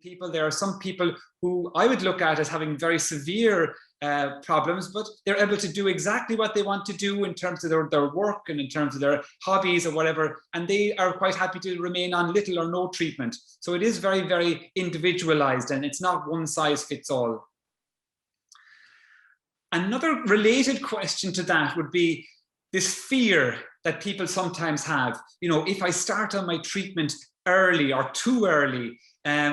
people. There are some people who I would look at as having very severe problems, but they're able to do exactly what they want to do in terms of their work and in terms of their hobbies or whatever, and they are quite happy to remain on little or no treatment. So it is very, very individualized, and it's not one size fits all. Another related question to that would be this fear that people sometimes have. You know, if I start on my treatment early or too early,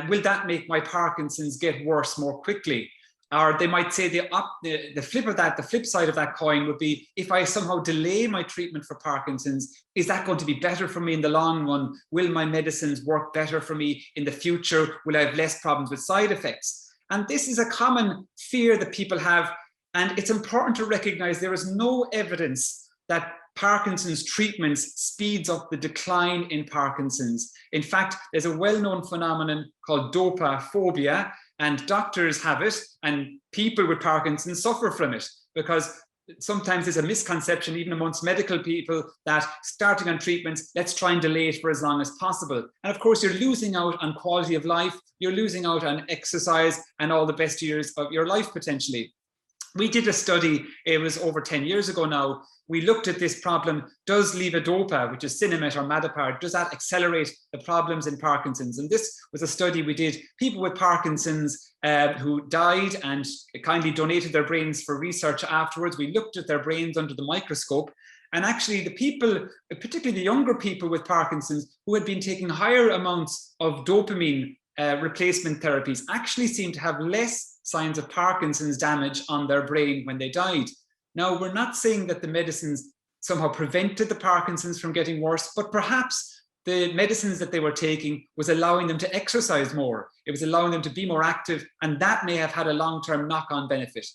will that make my Parkinson's get worse more quickly? Or they might say the flip of that, the flip side of that coin would be, if I somehow delay my treatment for Parkinson's, is that going to be better for me in the long run? Will my medicines work better for me in the future? Will I have less problems with side effects? And this is a common fear that people have. And it's important to recognize there is no evidence that Parkinson's treatments speeds up the decline in Parkinson's. In fact, there's a well-known phenomenon called dopa phobia, and doctors have it, and people with Parkinson's suffer from it, because sometimes there's a misconception, even amongst medical people, that starting on treatments, let's try and delay it for as long as possible. And of course, you're losing out on quality of life, you're losing out on exercise and all the best years of your life potentially. We did a study, it was over 10 years ago now. We looked at this problem, does levodopa, which is Sinemet or Madapar, does that accelerate the problems in Parkinson's? And this was a study we did, people with Parkinson's who died and kindly donated their brains for research afterwards. We looked at their brains under the microscope, and actually the people, particularly the younger people with Parkinson's who had been taking higher amounts of dopamine replacement therapies, actually seemed to have less signs of Parkinson's damage on their brain when they died. Now, we're not saying that the medicines somehow prevented the Parkinson's from getting worse, but perhaps the medicines that they were taking was allowing them to exercise more. It was allowing them to be more active, and that may have had a long-term knock-on benefit.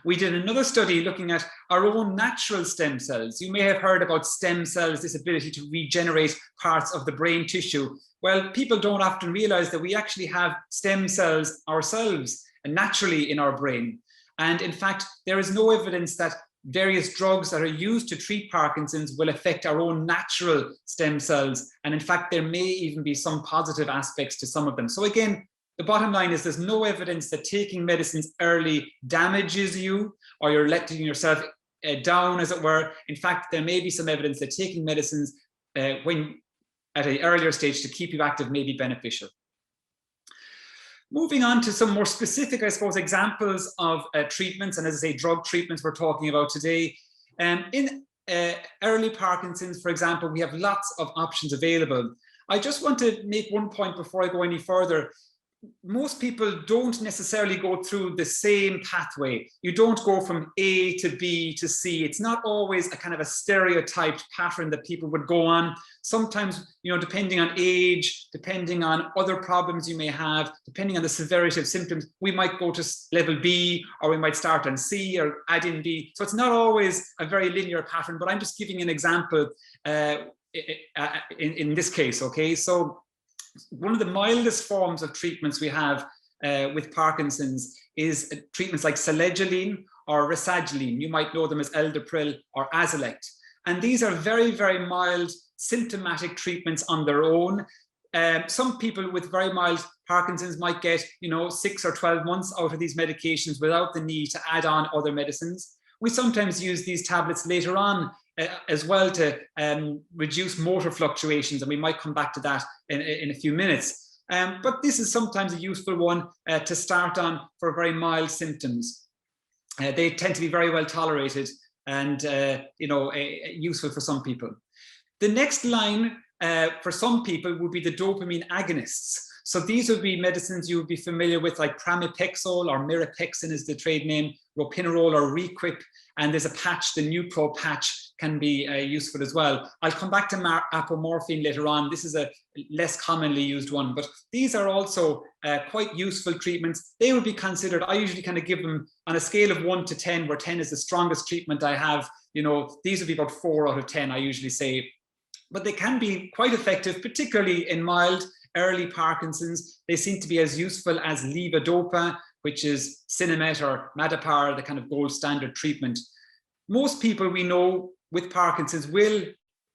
We did another study looking at our own natural stem cells. You may have heard about stem cells, this ability to regenerate parts of the brain tissue. Well, people don't often realize that we actually have stem cells ourselves and naturally in our brain. And in fact, there is no evidence that various drugs that are used to treat Parkinson's will affect our own natural stem cells. And in fact, there may even be some positive aspects to some of them. So again, the bottom line is there's no evidence that taking medicines early damages you or you're letting yourself down, as it were. In fact, there may be some evidence that taking medicines when at an earlier stage to keep you active may be beneficial. Moving on to some more specific, I suppose, examples of treatments, and as I say, drug treatments we're talking about today. In early Parkinson's, for example, we have lots of options available. I just want to make one point before I go any further. Most people don't necessarily go through the same pathway. You don't go from A to B to C. It's not always a kind of a stereotyped pattern that people would go on. Sometimes, you know, depending on age, depending on other problems you may have, depending on the severity of symptoms, we might go to level B, or we might start on C or add in B. So it's not always a very linear pattern, but I'm just giving an example in this case, okay? So one of the mildest forms of treatments we have with Parkinson's is treatments like selegiline or rasagiline. You might know them as L-dopa or Azilect. And these are very, very mild symptomatic treatments on their own. Some people with very mild Parkinson's might get, 6 or 12 months out of these medications without the need to add on other medicines. We sometimes use these tablets later on as well to reduce motor fluctuations, and we might come back to that in a few minutes. But this is sometimes a useful one to start on for very mild symptoms. They tend to be very well tolerated and useful for some people. The next line for some people would be the dopamine agonists. So these would be medicines you would be familiar with, like pramipexole or mirapexin is the trade name, ropinirole or Requip, and there's a patch, the Nupro patch can be useful as well. I'll come back to apomorphine later on. This is a less commonly used one, but these are also quite useful treatments. They would be considered, I usually kind of give them on a scale of 1 to 10, where 10 is the strongest treatment I have. These would be about 4 out of 10, I usually say. But they can be quite effective, particularly in mild early Parkinson's. They seem to be as useful as levodopa, which is Sinemet or Madapar, the kind of gold standard treatment. Most people we know with Parkinson's will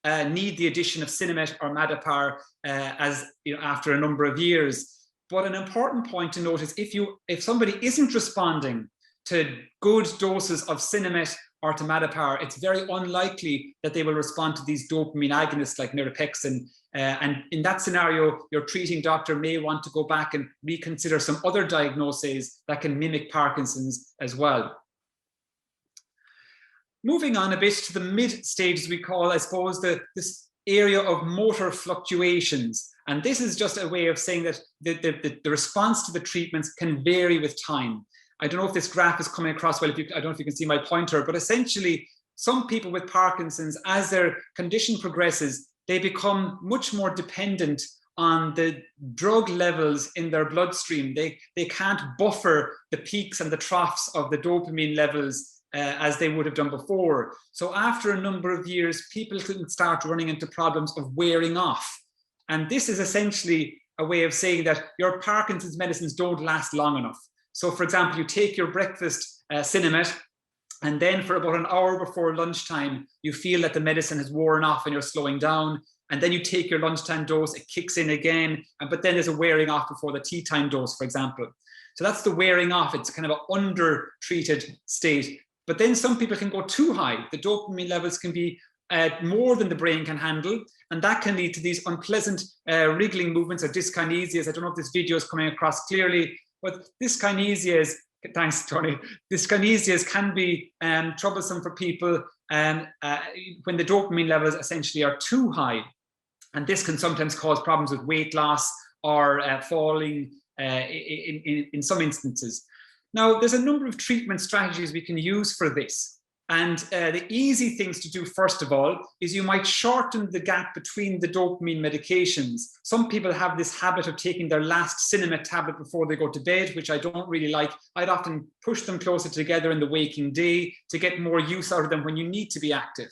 need the addition of Sinemet or Madapar after a number of years. But an important point to note is if somebody isn't responding to good doses of Sinemet or Tomadapar, it's very unlikely that they will respond to these dopamine agonists like Mirapexin. And in that scenario, your treating doctor may want to go back and reconsider some other diagnoses that can mimic Parkinson's as well. Moving on a bit to the mid stages, we call, I suppose, this area of motor fluctuations. And this is just a way of saying that the response to the treatments can vary with time. I don't know if this graph is coming across well. I don't know if you can see my pointer, but essentially some people with Parkinson's, as their condition progresses, they become much more dependent on the drug levels in their bloodstream. They can't buffer the peaks and the troughs of the dopamine levels as they would have done before. So after a number of years, people can start running into problems of wearing off. And this is essentially a way of saying that your Parkinson's medicines don't last long enough. So for example, you take your breakfast Sinemet, and then for about an hour before lunchtime, you feel that the medicine has worn off and you're slowing down. And then you take your lunchtime dose, it kicks in again, but then there's a wearing off before the tea time dose, for example. So that's the wearing off. It's kind of an under-treated state. But then some people can go too high. The dopamine levels can be more than the brain can handle. And that can lead to these unpleasant wriggling movements or dyskinesias. I don't know if this video is coming across clearly, but dyskinesias, thanks, Tony, dyskinesias can be troublesome for people when the dopamine levels essentially are too high. And this can sometimes cause problems with weight loss or falling in some instances. Now, there's a number of treatment strategies we can use for this. And the easy things to do, first of all, is you might shorten the gap between the dopamine medications. Some people have this habit of taking their last Sinemet tablet before they go to bed, which I don't really like. I'd often push them closer together in the waking day to get more use out of them when you need to be active.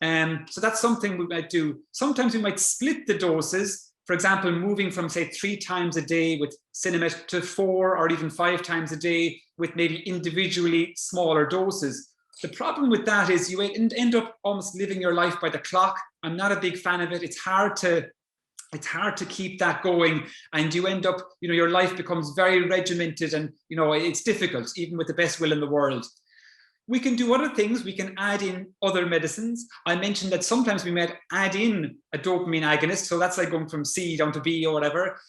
So that's something we might do. Sometimes we might split the doses. For example, moving from, say, 3 times a day with Sinemet to 4 or even 5 times a day with maybe individually smaller doses. The problem with that is you end up almost living your life by the clock. I'm not a big fan of it. It's hard to keep that going, and you end up, your life becomes very regimented, and it's difficult even with the best will in the world. We can do other things. We can add in other medicines. I mentioned that sometimes we might add in a dopamine agonist. So that's like going from C down to B or whatever.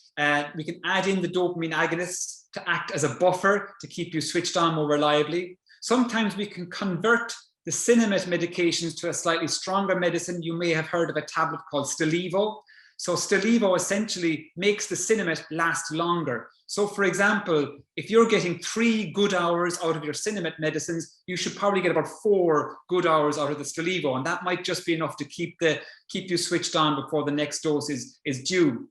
We can add in the dopamine agonists to act as a buffer to keep you switched on more reliably. Sometimes we can convert the Sinemet medications to a slightly stronger medicine. You may have heard of a tablet called Stalevo. So Stalevo essentially makes the Sinemet last longer. So for example, if you're getting 3 good hours out of your Sinemet medicines, you should probably get about 4 good hours out of the Stalevo. And that might just be enough to keep you switched on before the next dose is due.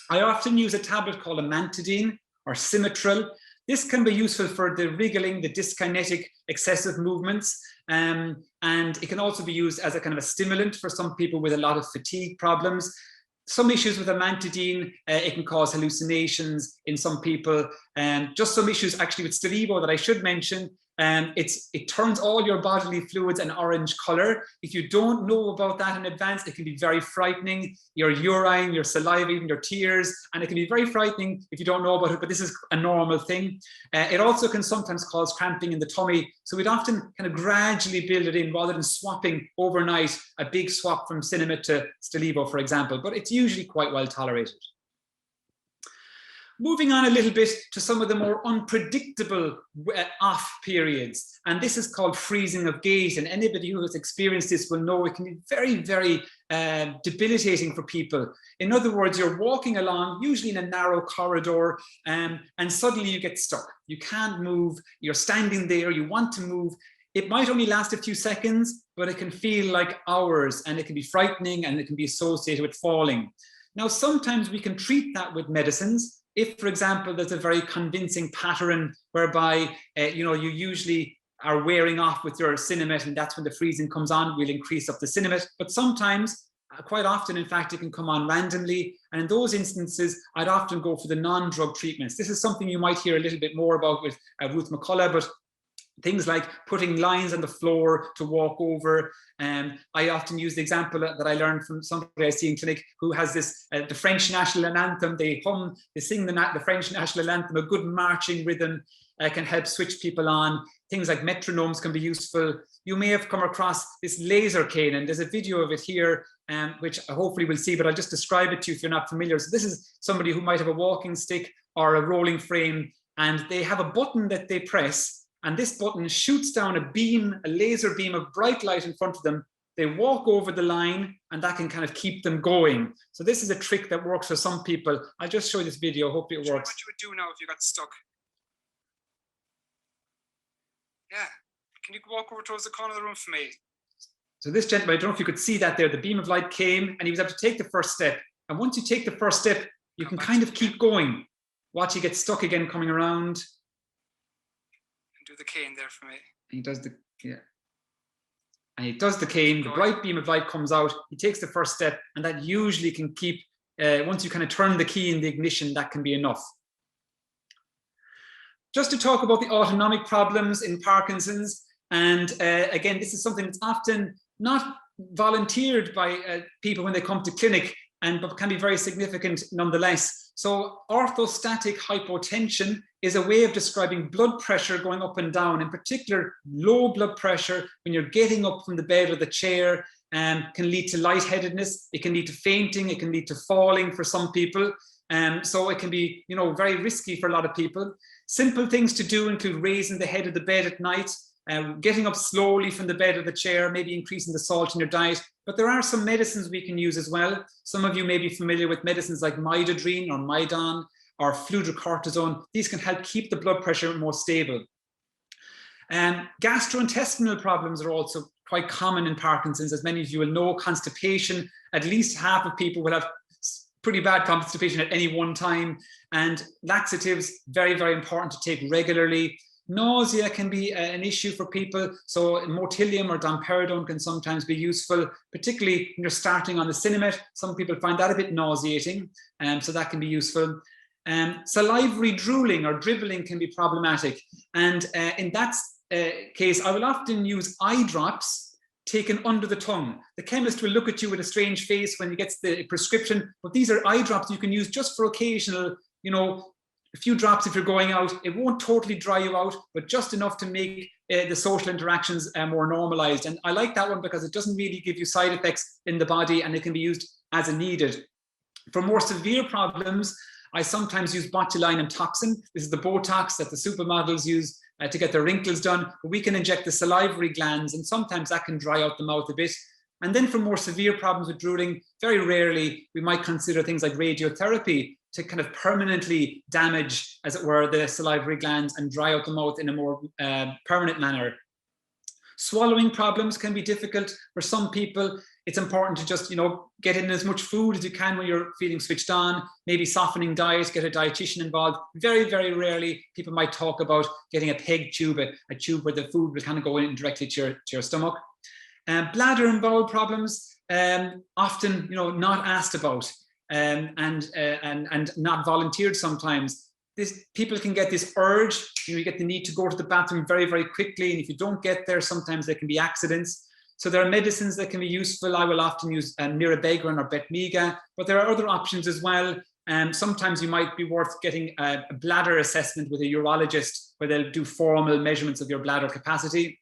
I often use a tablet called amantadine or Symetril. This can be useful for the wriggling, the dyskinetic excessive movements. And it can also be used as a kind of a stimulant for some people with a lot of fatigue problems. Some issues with amantadine, it can cause hallucinations in some people. Just some issues actually with Stalevo that I should mention. It turns all your bodily fluids an orange color. If you don't know about that in advance, it can be very frightening. Your urine, your saliva, even your tears, and it can be very frightening if you don't know about it, but this is a normal thing. It also can sometimes cause cramping in the tummy. So we'd often kind of gradually build it in rather than swapping overnight, a big swap from Sinemet to Stalevo, for example, but it's usually quite well tolerated. Moving on a little bit to some of the more unpredictable off periods. And this is called freezing of gait. And anybody who has experienced this will know it can be very, very debilitating for people. In other words, you're walking along, usually in a narrow corridor, and suddenly you get stuck. You can't move, you're standing there, you want to move. It might only last a few seconds, but it can feel like hours, and it can be frightening, and it can be associated with falling. Now, sometimes we can treat that with medicines. If, for example, there's a very convincing pattern whereby, you usually are wearing off with your Sinemet, and that's when the freezing comes on, we'll increase up the Sinemet. But sometimes, quite often, in fact, it can come on randomly. And in those instances, I'd often go for the non-drug treatments. This is something you might hear a little bit more about with Ruth McCullough, but Things like putting lines on the floor to walk over. I often use the example that I learned from somebody I see in clinic who has this, the French national anthem. They sing the French national anthem, a good marching rhythm can help switch people on. Things like metronomes can be useful. You may have come across this laser cane, and there's a video of it here, which hopefully we'll see, but I'll just describe it to you if you're not familiar. So this is somebody who might have a walking stick or a rolling frame, and they have a button that they press, and this button shoots down a beam, a laser beam of bright light in front of them. They walk over the line, and that can kind of keep them going. So this is a trick that works for some people. I'll just show you this video. Hopefully it works. What you would do now if you got stuck? Yeah. Can you walk over towards the corner of the room for me? So this gentleman, I don't know if you could see that there, the beam of light came, and he was able to take the first step. And once you take the first step, you can kind of keep going. Watch, he gets stuck again coming around. And do the cane there for me. And he does the, yeah. And he does the cane, the bright beam of light comes out, he takes the first step, and that usually can keep, once you kind of turn the key in the ignition, that can be enough. Just to talk about the autonomic problems in Parkinson's, and again, this is something that's often not volunteered by people when they come to clinic, but can be very significant nonetheless. So orthostatic hypotension is a way of describing blood pressure going up and down, in particular low blood pressure when you're getting up from the bed or the chair, can lead to lightheadedness, it can lead to fainting, it can lead to falling for some people. So it can be, you know, very risky for a lot of people. Simple things to do include raising the head of the bed at night, getting up slowly from the bed or the chair, maybe increasing the salt in your diet. But there are some medicines we can use as well. Some of you may be familiar with medicines like amantadine or Midon or fludrocortisone. These can help keep the blood pressure more stable. Gastrointestinal problems are also quite common in Parkinson's. As many of you will know, constipation, at least half of people will have pretty bad constipation at any one time, and laxatives, very, very important to take regularly. Nausea can be an issue for people, so motilium or domperidone can sometimes be useful, particularly when you're starting on the Sinemet. Some people find that a bit nauseating, so that can be useful. Salivary drooling or dribbling can be problematic, and in that case, I will often use eye drops taken under the tongue. The chemist will look at you with a strange face when he gets the prescription, but these are eye drops you can use just for occasional, you know, a few drops if you're going out. It won't totally dry you out, but just enough to make the social interactions more normalized. And I like that one because it doesn't really give you side effects in the body, and it can be used as needed. For more severe problems, I sometimes use botulinum toxin. This is the Botox that the supermodels use to get their wrinkles done. But we can inject the salivary glands, and sometimes that can dry out the mouth a bit. And then for more severe problems with drooling, very rarely, we might consider things like radiotherapy to kind of permanently damage, as it were, the salivary glands and dry out the mouth in a more permanent manner. Swallowing problems can be difficult for some people. It's important to just, you know, get in as much food as you can when you're feeling switched on, maybe softening diet, get a dietitian involved. Very, very rarely, people might talk about getting a PEG tube, a tube where the food will kind of go in directly to your stomach. Bladder and bowel problems, often, you know, not asked about and not volunteered sometimes. People can get this urge, you get the need to go to the bathroom very, very quickly. And if you don't get there, sometimes there can be accidents. So there are medicines that can be useful. I will often use mirabegron or betmiga, but there are other options as well. Sometimes you might be worth getting a bladder assessment with a urologist where they'll do formal measurements of your bladder capacity.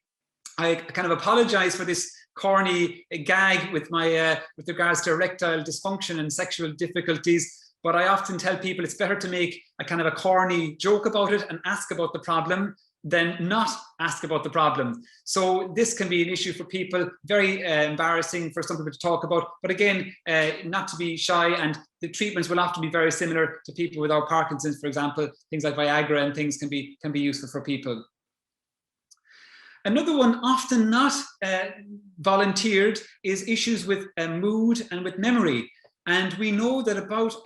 I kind of apologize for this corny gag with my with regards to erectile dysfunction and sexual difficulties, but I often tell people it's better to make a kind of a corny joke about it and ask about the problem than not ask about the problem. So this can be an issue for people, very embarrassing for some people to talk about, but again, not to be shy, and the treatments will often be very similar to people without Parkinson's, for example. Things like Viagra and things can be useful for people. Another one often not volunteered is issues with mood and with memory. And we know that about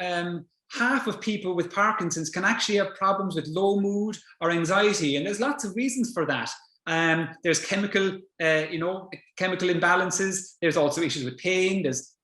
half of people with Parkinson's can actually have problems with low mood or anxiety. And there's lots of reasons for that. There's chemical imbalances. There's also issues with pain. There's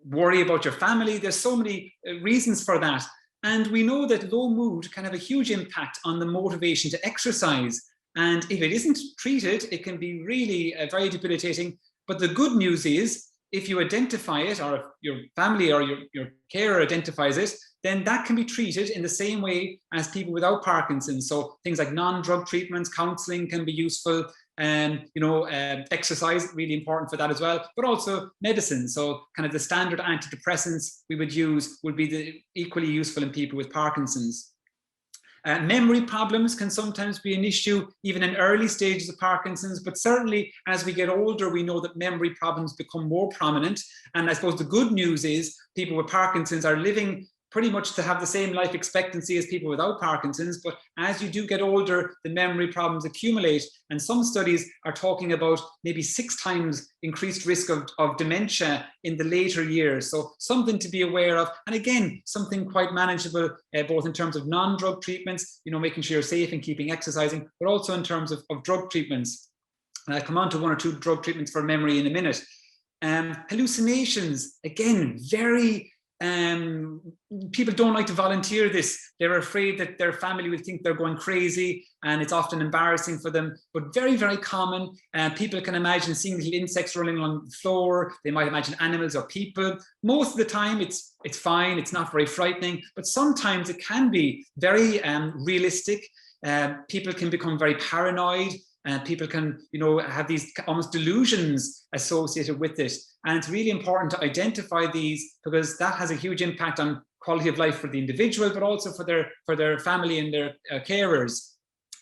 worry about your family. There's so many reasons for that. And we know that low mood can have a huge impact on the motivation to exercise. And if it isn't treated, it can be really very debilitating. But the good news is, if you identify it, or if your family or your carer identifies it, then that can be treated in the same way as people without Parkinson's. So things like non-drug treatments, counseling can be useful, and exercise, really important for that as well, but also medicine. So kind of the standard antidepressants we would use would be equally useful in people with Parkinson's. Memory problems can sometimes be an issue even in early stages of Parkinson's, but certainly as we get older, we know that memory problems become more prominent. And I suppose the good news is people with Parkinson's are living pretty much to have the same life expectancy as people without Parkinson's. But as you do get older, the memory problems accumulate. And some studies are talking about maybe 6 times increased risk of dementia in the later years. So something to be aware of. And again, something quite manageable, both in terms of non-drug treatments, making sure you're safe and keeping exercising, but also in terms of drug treatments. And I'll come on to 1 or 2 drug treatments for memory in a minute. Hallucinations, again, very people don't like to volunteer this. They're afraid that their family will think they're going crazy, and it's often embarrassing for them, but very, very common. People can imagine seeing little insects rolling along the floor. They might imagine animals or people. Most of the time it's fine, it's not very frightening, but sometimes it can be very realistic. People can become very paranoid. People can, have these almost delusions associated with it. And it's really important to identify these, because that has a huge impact on quality of life for the individual, but also for their family and their carers.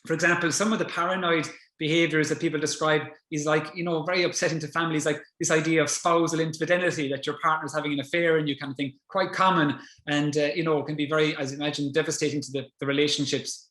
For example, some of the paranoid behaviors that people describe is like, very upsetting to families, like this idea of spousal infidelity, that your partner's having an affair, and you kind of think quite common, and, can be very, as you imagine, devastating to the relationships.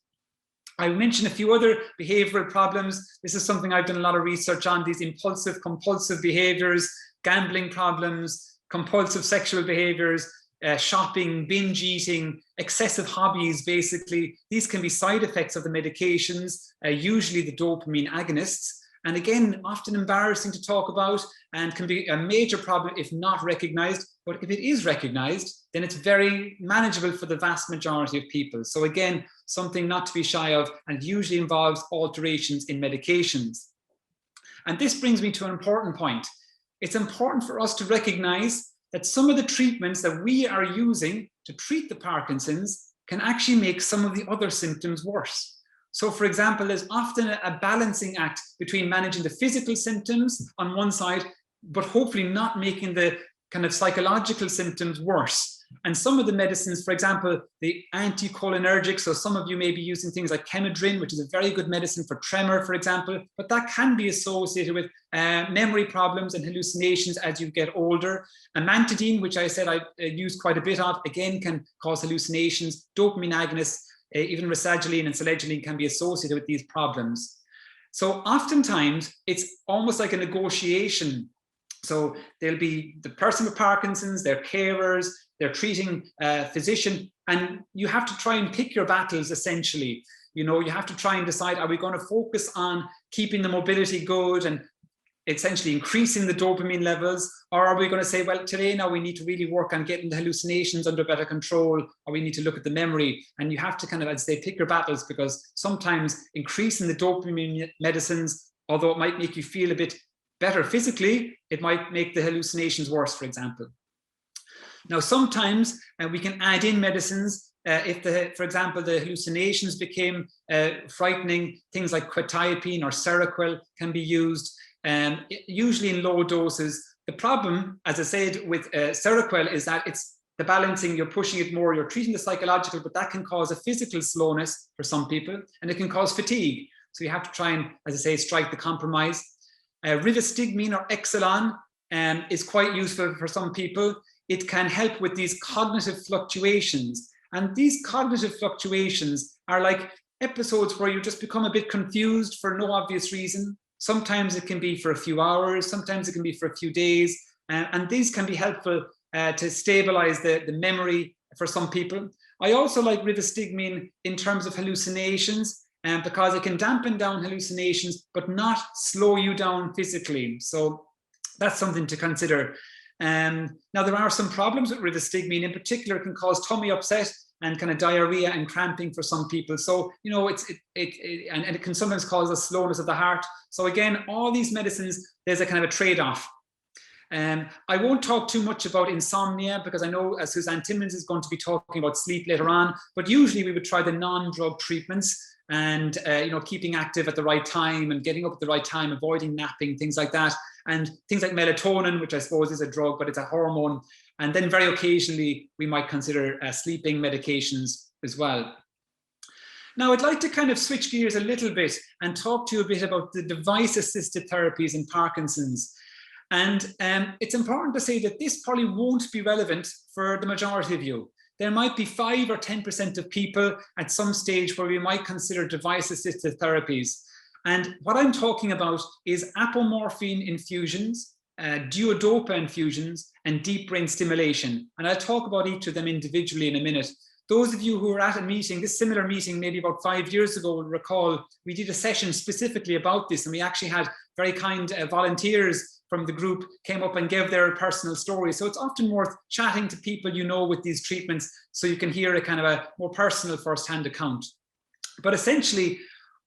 I mentioned a few other behavioral problems. This is something I've done a lot of research on, these impulsive, compulsive behaviors, gambling problems, compulsive sexual behaviors, shopping, binge eating, excessive hobbies, basically. These can be side effects of the medications, usually the dopamine agonists. And again, often embarrassing to talk about, and can be a major problem if not recognized. But if it is recognized, then it's very manageable for the vast majority of people. So again, something not to be shy of, and usually involves alterations in medications. And this brings me to an important point. It's important for us to recognize that some of the treatments that we are using to treat the Parkinson's can actually make some of the other symptoms worse. So for example, there's often a balancing act between managing the physical symptoms on one side, but hopefully not making the kind of psychological symptoms worse. And some of the medicines, for example, the anticholinergics, so some of you may be using things like Chemedrin, which is a very good medicine for tremor, for example, but that can be associated with memory problems and hallucinations as you get older. Amantadine, which I said I use quite a bit of, again, can cause hallucinations. Dopamine agonists, even rasagiline and selegiline, can be associated with these problems. So oftentimes it's almost like a negotiation. So there'll be the person with Parkinson's, their carers, their treating physician, and you have to try and pick your battles essentially. You have to try and decide, are we going to focus on keeping the mobility good and essentially increasing the dopamine levels, or are we going to say, well, today now we need to really work on getting the hallucinations under better control, or we need to look at the memory? And you have to kind of, I'd say, pick your battles, because sometimes increasing the dopamine medicines, although it might make you feel a bit better physically, it might make the hallucinations worse, for example. Now, sometimes we can add in medicines if, for example, the hallucinations became frightening. Things like quetiapine or Seroquel can be used, usually in low doses. The problem, as I said, with Seroquel is that it's the balancing, you're pushing it more, you're treating the psychological, but that can cause a physical slowness for some people, and it can cause fatigue. So you have to try and, as I say, strike the compromise. Rivastigmine or Exelon is quite useful for some people. It can help with these cognitive fluctuations. And these cognitive fluctuations are like episodes where you just become a bit confused for no obvious reason. Sometimes it can be for a few hours, sometimes it can be for a few days. And these can be helpful to stabilize the memory for some people. I also like rivastigmine in terms of hallucinations, because it can dampen down hallucinations, but not slow you down physically. So that's something to consider. Now, there are some problems with rivastigmine. In particular, it can cause tummy upset. and kind of diarrhea and cramping for some people. So, you know, and it can sometimes cause a slowness of the heart. So again, all these medicines, there's a kind of a trade-off. I won't talk too much about insomnia because I know Suzanne Timmins is going to be talking about sleep later on, but usually we would try the non-drug treatments and, you know, keeping active at the right time and getting up at the right time, avoiding napping, things like that. And things like melatonin, which I suppose is a drug, but it's a hormone. And then very occasionally we might consider sleeping medications as well. Now, I'd like to kind of switch gears a little bit and talk to you a bit about the device-assisted therapies in Parkinson's. And it's important to say that this probably won't be relevant for the majority of you. There might be 5 or 10% of people at some stage where we might consider device-assisted therapies. And what I'm talking about is apomorphine infusions, Duodopa infusions, and deep brain stimulation. And I'll talk about each of them individually in a minute. Those of you who were at a meeting, this similar meeting maybe about 5 years ago will recall we did a session specifically about this, and we actually had very kind volunteers from the group came up and gave their personal stories. So it's often worth chatting to people you know with these treatments so you can hear a kind of a more personal first-hand account. But essentially,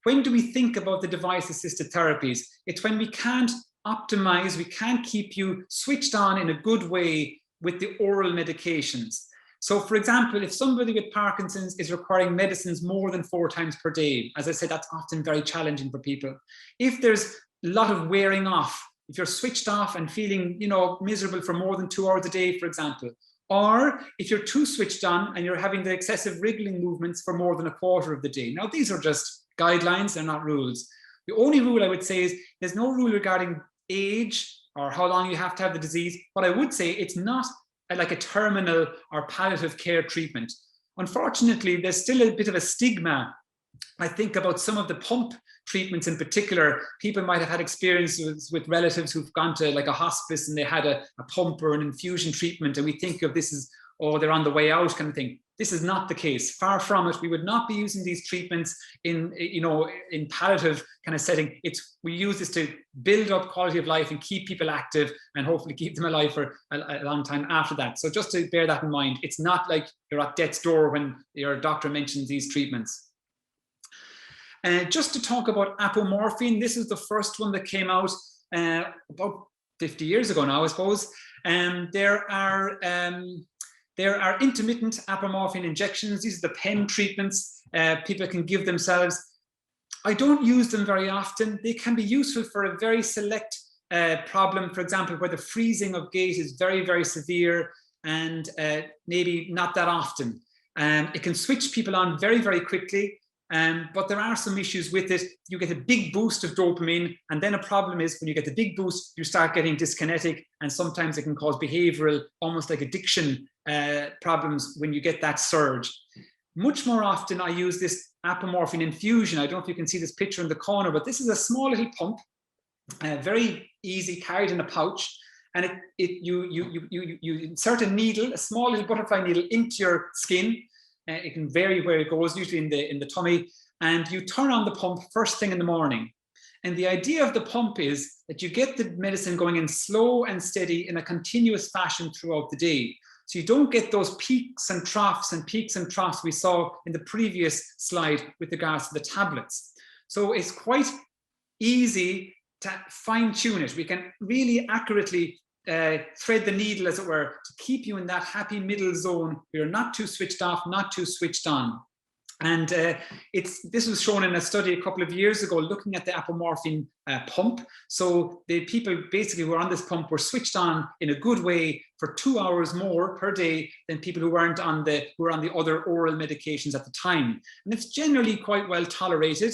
when do we think about the device-assisted therapies? It's when we can't optimize, we can't keep you switched on in a good way with the oral medications. So for example, if somebody with Parkinson's is requiring medicines more than 4 times per day, as I said, that's often very challenging for people. If there's a lot of wearing off, if you're switched off and feeling, you know, miserable for more than 2 hours a day, for example, or if you're too switched on and you're having the excessive wriggling movements for more than a quarter of the day. Now, these are just guidelines, they're not rules. The only rule I would say is there's no rule regarding age or how long you have to have the disease. But I would say it's not like a terminal or palliative care treatment. Unfortunately, there's still a bit of a stigma, I think, about some of the pump treatments in particular. People might have had experiences with relatives who've gone to like a hospice and they had a pump or an infusion treatment, and we think of this as, oh, they're on the way out kind of thing. This is not the case. Far from it. We would not be using these treatments in, you know, in palliative kind of setting. We use this to build up quality of life and keep people active and hopefully keep them alive for a long time after that. So just to bear that in mind, it's not like you're at death's door when your doctor mentions these treatments. Just to talk about apomorphine, this is the first one that came out about 50 years ago now, I suppose. There are intermittent apomorphine injections. These are the pen treatments people can give themselves. I don't use them very often. They can be useful for a very select problem, for example, where the freezing of gait is very, very severe and maybe not that often. It can switch people on very, very quickly. But there are some issues with it. You get a big boost of dopamine, and then a problem is when you get the big boost, you start getting dyskinetic, and sometimes it can cause behavioral, almost like addiction problems when you get that surge. Much more often, I use this apomorphine infusion. I don't know if you can see this picture in the corner, but this is a small little pump, very easy, carried in a pouch, and you insert a needle, a small little butterfly needle, into your skin. It can vary where it goes, usually in the tummy, and you turn on the pump first thing in the morning. And the idea of the pump is that you get the medicine going in slow and steady in a continuous fashion throughout the day. So you don't get those peaks and troughs we saw in the previous slide with regards to the tablets. So it's quite easy to fine tune it. We can really accurately thread the needle, as it were, to keep you in that happy middle zone where you're not too switched off, not too switched on. And this was shown in a study a couple of years ago looking at the apomorphine pump. So the people basically who were on this pump were switched on in a good way for 2 hours more per day than people who were on the other oral medications at the time. And it's generally quite well tolerated.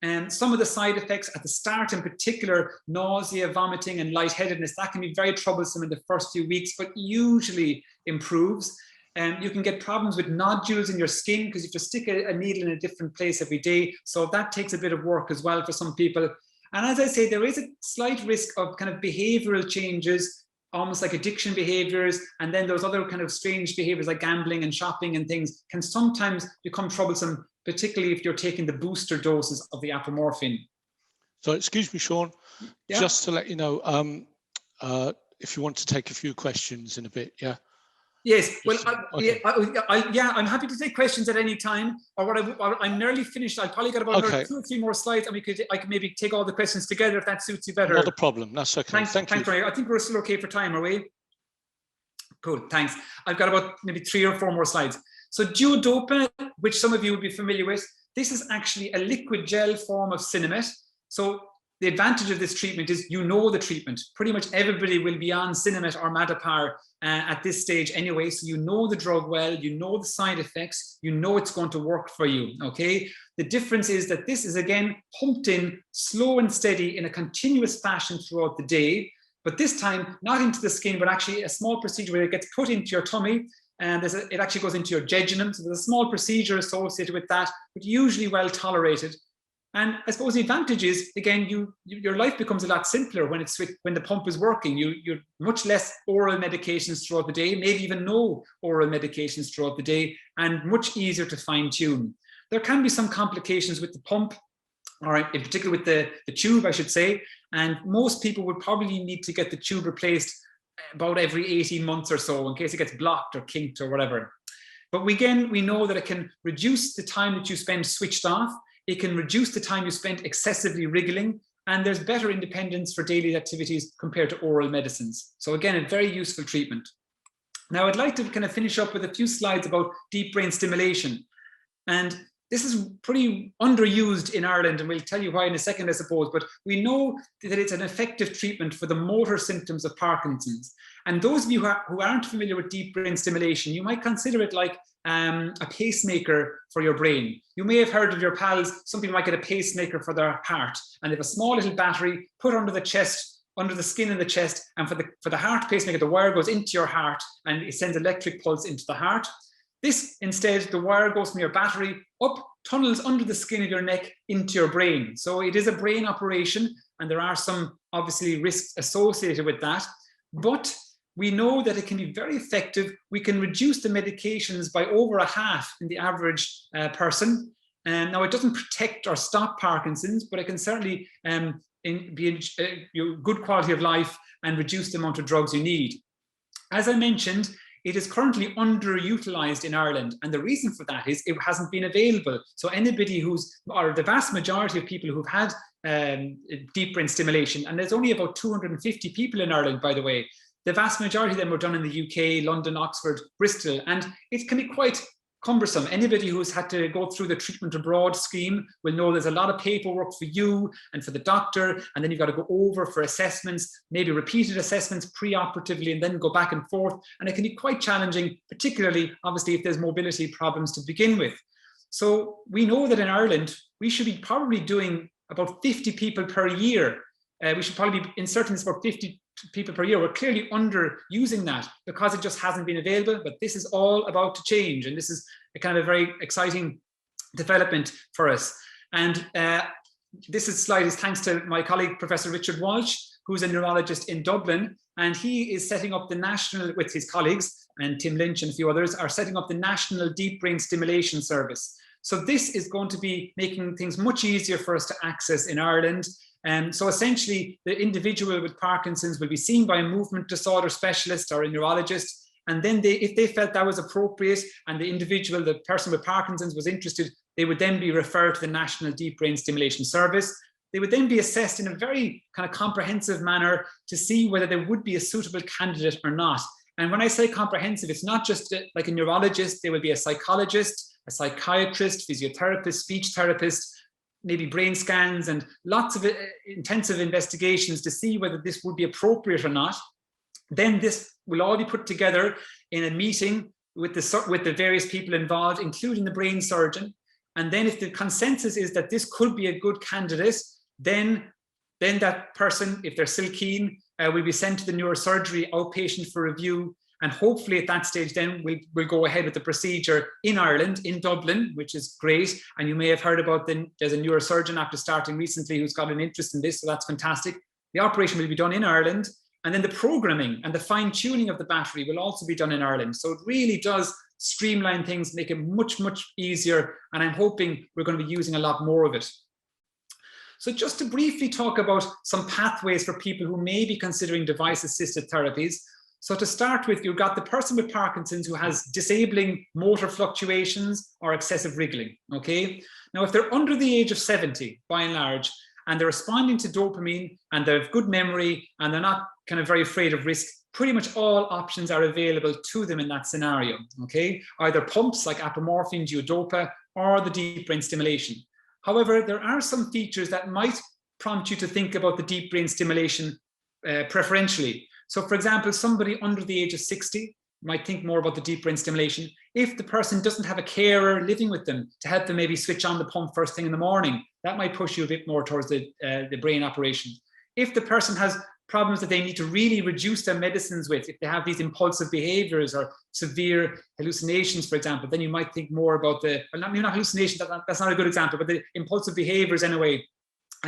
And some of the side effects at the start, in particular, nausea, vomiting, and lightheadedness, that can be very troublesome in the first few weeks, but usually improves. You can get problems with nodules in your skin because you have to stick a needle in a different place every day. So that takes a bit of work as well for some people. And as I say, there is a slight risk of kind of behavioral changes, almost like addiction behaviors. And then those other kind of strange behaviors like gambling and shopping and things can sometimes become troublesome, particularly if you're taking the booster doses of the apomorphine. So excuse me, Sean, yeah. Just to let you know, if you want to take a few questions in a bit, yeah? Yes, well, Okay. I'm happy to take questions at any time. Or I'm nearly finished. I'll probably get about another 2 or 3 more slides, and I could maybe take all the questions together if that suits you better. Not a problem. That's okay. Thank you. Very, I think we're still okay for time, are we? Cool, thanks. I've got about maybe 3 or 4 more slides. So Duodopa, which some of you will be familiar with, this is actually a liquid gel form of Cinemet. So the advantage of this treatment is you know the treatment. Pretty much everybody will be on Cinemet or Matapar at this stage anyway. So you know the drug well, you know the side effects, you know it's going to work for you, okay? The difference is that this is again pumped in slow and steady in a continuous fashion throughout the day, but this time not into the skin, but actually a small procedure where it gets put into your tummy, and it actually goes into your jejunum. So there's a small procedure associated with that, but usually well tolerated. And I suppose the advantage is, again, your life becomes a lot simpler when the pump is working. You're much less oral medications throughout the day, maybe even no oral medications throughout the day, and much easier to fine tune. There can be some complications with the pump, or in particular with the tube, I should say, and most people would probably need to get the tube replaced about every 18 months or so in case it gets blocked or kinked or whatever. But again, we know that it can reduce the time that you spend switched off. It can reduce the time you spend excessively wriggling, and there's better independence for daily activities compared to oral medicines. So again, a very useful treatment. Now I'd like to kind of finish up with a few slides about deep brain stimulation. And this is pretty underused in Ireland, and we'll tell you why in a second, I suppose, but we know that it's an effective treatment for the motor symptoms of Parkinson's. And those of you who aren't familiar with deep brain stimulation, you might consider it like a pacemaker for your brain. You may have heard of your pals, some people might get a pacemaker for their heart, and they have a small little battery put under the chest, under the skin in the chest, and for the heart pacemaker, the wire goes into your heart and it sends electric pulse into the heart. This, instead, the wire goes from your battery up, tunnels under the skin of your neck into your brain. So it is a brain operation, and there are some, obviously, risks associated with that. But we know that it can be very effective. We can reduce the medications by over a half in the average person. Now, it doesn't protect or stop Parkinson's, but it can certainly be good quality of life and reduce the amount of drugs you need. As I mentioned, it is currently underutilized in Ireland, and the reason for that is it hasn't been available. So anybody or the vast majority of people who've had deep brain stimulation, and there's only about 250 people in Ireland, by the way, the vast majority of them were done in the UK, London, Oxford, Bristol, and it can be quite cumbersome. Anybody who's had to go through the treatment abroad scheme will know there's a lot of paperwork for you and for the doctor, and then you've got to go over for assessments, maybe repeated assessments pre-operatively, and then go back and forth, and it can be quite challenging, particularly obviously if there's mobility problems to begin with. So we know that in Ireland we should be probably doing about 50 people per year. We should probably be inserting this about 50 people per year. We're clearly under using that because it just hasn't been available, but this is all about to change, and this is a kind of a very exciting development for us. And this slide is thanks to my colleague Professor Richard Walsh, who's a neurologist in Dublin, and he is setting up the national, with his colleagues, and Tim Lynch and a few others, are setting up the National Deep Brain Stimulation Service. So this is going to be making things much easier for us to access in Ireland. So essentially, the individual with Parkinson's will be seen by a movement disorder specialist or a neurologist, and then if they felt that was appropriate and the person with Parkinson's was interested, they would then be referred to the National Deep Brain Stimulation Service. They would then be assessed in a very kind of comprehensive manner to see whether they would be a suitable candidate or not. And when I say comprehensive, it's not just like a neurologist. There will be a psychologist, a psychiatrist, physiotherapist, speech therapist, maybe brain scans, and lots of intensive investigations to see whether this would be appropriate or not. Then this will all be put together in a meeting with the various people involved, including the brain surgeon. And then if the consensus is that this could be a good candidate, then that person, if they're still keen, will be sent to the neurosurgery outpatient for review. And hopefully at that stage, then we'll go ahead with the procedure in Ireland, in Dublin, which is great. And you may have heard about there's a neurosurgeon after starting recently who's got an interest in this, so that's fantastic. The operation will be done in Ireland, and then the programming and the fine tuning of the battery will also be done in Ireland. So it really does streamline things, make it much, much easier. And I'm hoping we're going to be using a lot more of it. So just to briefly talk about some pathways for people who may be considering device-assisted therapies. So to start with, you've got the person with Parkinson's who has disabling motor fluctuations or excessive wriggling, okay? Now, if they're under the age of 70, by and large, and they're responding to dopamine and they have good memory and they're not kind of very afraid of risk, pretty much all options are available to them in that scenario, okay? Either pumps like apomorphine, Duodopa, or the deep brain stimulation. However, there are some features that might prompt you to think about the deep brain stimulation preferentially. So for example, somebody under the age of 60 might think more about the deep brain stimulation if the person doesn't have a carer living with them to help them maybe switch on the pump first thing in the morning. That might push you a bit more towards the brain operation. If the person has problems that they need to really reduce their medicines with, if they have these impulsive behaviors or severe hallucinations, for example, then you might think more about the, well, not hallucinations, that's not a good example, but the impulsive behaviors anyway,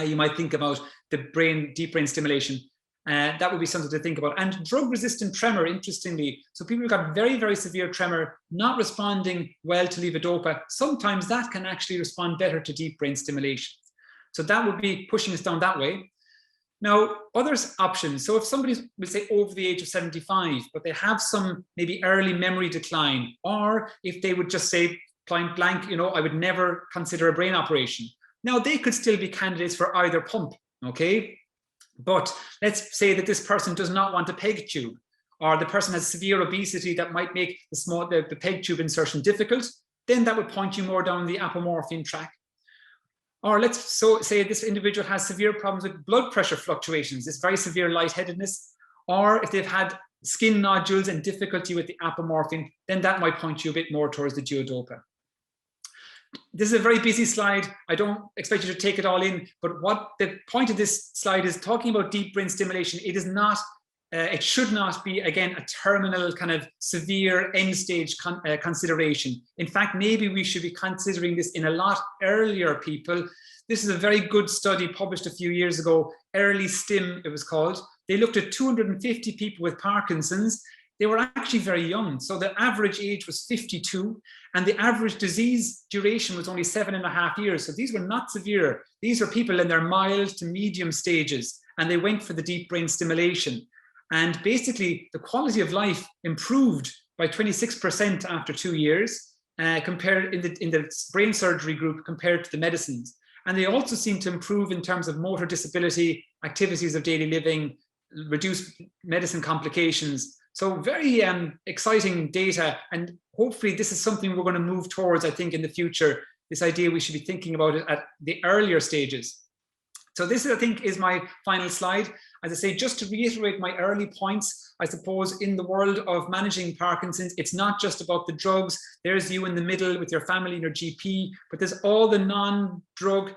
you might think about the deep brain stimulation. That would be something to think about. And drug-resistant tremor, interestingly, so people who've got very, very severe tremor, not responding well to levodopa, sometimes that can actually respond better to deep brain stimulation. So that would be pushing us down that way. Now, other options. So if somebody's, we'll say, over the age of 75, but they have some maybe early memory decline, or if they would just say point blank, you know, I would never consider a brain operation. Now, they could still be candidates for either pump, okay? But let's say that this person does not want a peg tube, or the person has severe obesity that might make the peg tube insertion difficult, then that would point you more down the apomorphine track. Or let's say this individual has severe problems with blood pressure fluctuations, this very severe lightheadedness, or if they've had skin nodules and difficulty with the apomorphine, then that might point you a bit more towards the Duodopa. This is a very busy slide. I don't expect you to take it all in, but what the point of this slide is talking about deep brain stimulation. It is not, it should not be, again, a terminal kind of severe end stage consideration. In fact, maybe we should be considering this in a lot earlier people. This is a very good study published a few years ago, Early Stim it was called. They looked at 250 people with Parkinson's. They were actually very young. So the average age was 52 and the average disease duration was only 7.5 years. So these were not severe. These are people in their mild to medium stages and they went for the deep brain stimulation. And basically the quality of life improved by 26% after 2 years compared in the brain surgery group compared to the medicines. And they also seem to improve in terms of motor disability, activities of daily living, reduced medicine complications. So very exciting data, and hopefully this is something we're going to move towards, I think, in the future, this idea we should be thinking about it at the earlier stages. So this, I think, is my final slide. As I say, just to reiterate my early points, I suppose in the world of managing Parkinson's, it's not just about the drugs. There's you in the middle with your family and your GP, but there's all the non-drug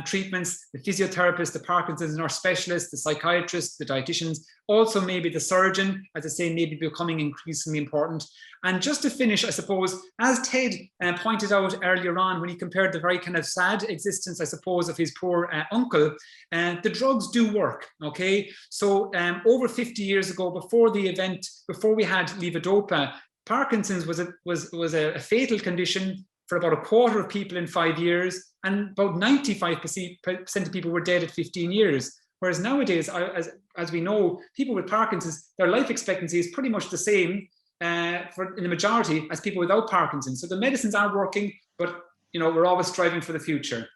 treatments, the physiotherapist, the Parkinson's nurse specialist, the psychiatrist, the dietitians, also maybe the surgeon, as I say, maybe becoming increasingly important. And just to finish, I suppose, as Ted pointed out earlier on, when he compared the very kind of sad existence, I suppose, of his poor uncle, the drugs do work, okay? So over 50 years ago, before the event, before we had levodopa, Parkinson's was a fatal condition for about 1/4 of people in 5 years, and about 95% of people were dead at 15 years. Whereas nowadays, as we know, people with Parkinson's, their life expectancy is pretty much the same in the majority as people without Parkinson's. So the medicines are working, but you know, we're always striving for the future.